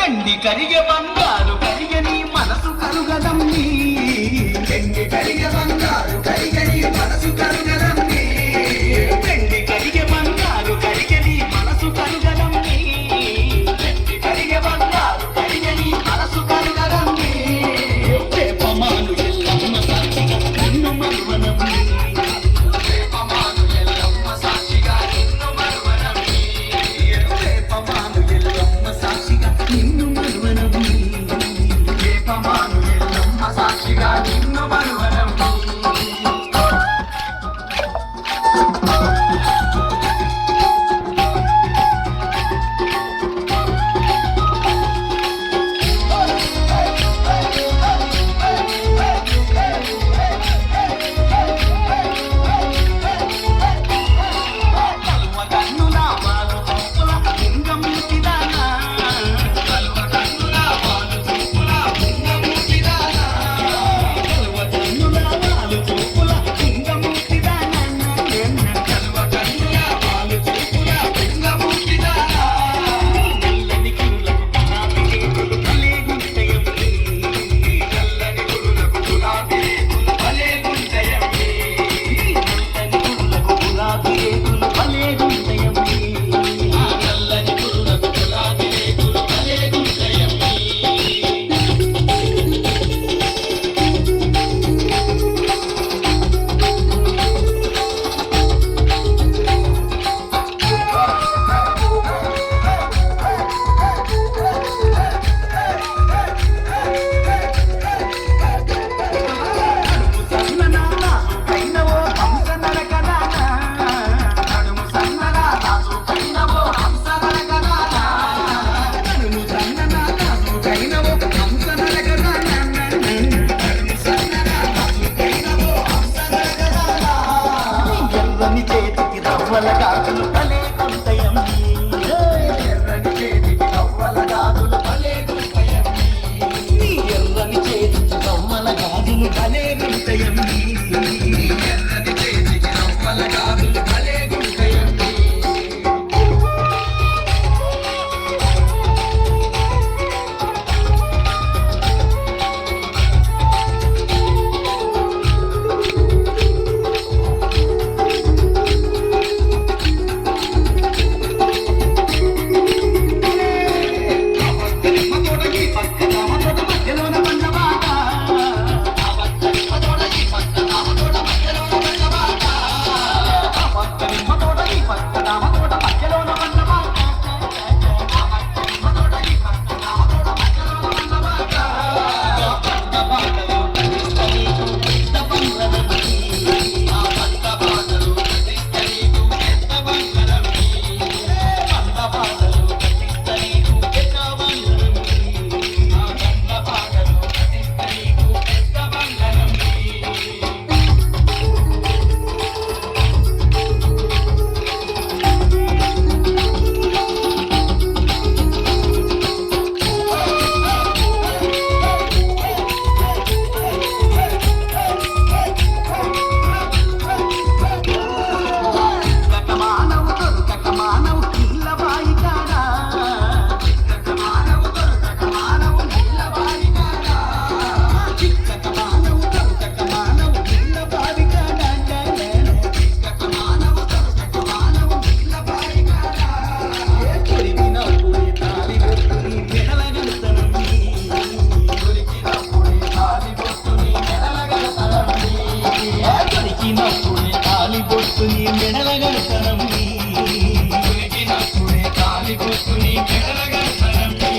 వెండి కరిగే బంగారు కరిగని మనసు కరుగదమ్మి వెండి కరిగే బంగారు కరిగని మనసు కరుగదమ్మి వెండి కరిగే బంగారు కరిగని మనసు కరుగదమ్మి వెండి కరిగే బంగారు కరిగని మనసు కరుగదమ్మి రేపమాను ఎల్లమ్మ సాక్షిగా నిన్ను మరువనమ్మి రేపమాను ఎల్లమ్మ సాక్షిగా నిన్ను మరువనమ్మి రేపమాను ఎల్లమ్మ సాక్షిగా నిన్ను మరువనమ్మి రేపమాను ఎల్లమ్మ సాక్షిగా నిన్ను మరువనమ్మి రవ్వలగాదులు భలే గుంటయమ్మి ఎర్రని చేతికి రవ్వలగాదులు భలే గుంటయమ్మి ఎర్రని చేతికి రవ్వలగాదులు భలే గుంటయమ్మి ఎర్రని చేతికి రవ్వలగాదులు భలే గుంటయమ్మి కాలిబొట్టుని మెడలగడతనమ్మి కాలిబొట్టుని మెడలగడతనమ్మి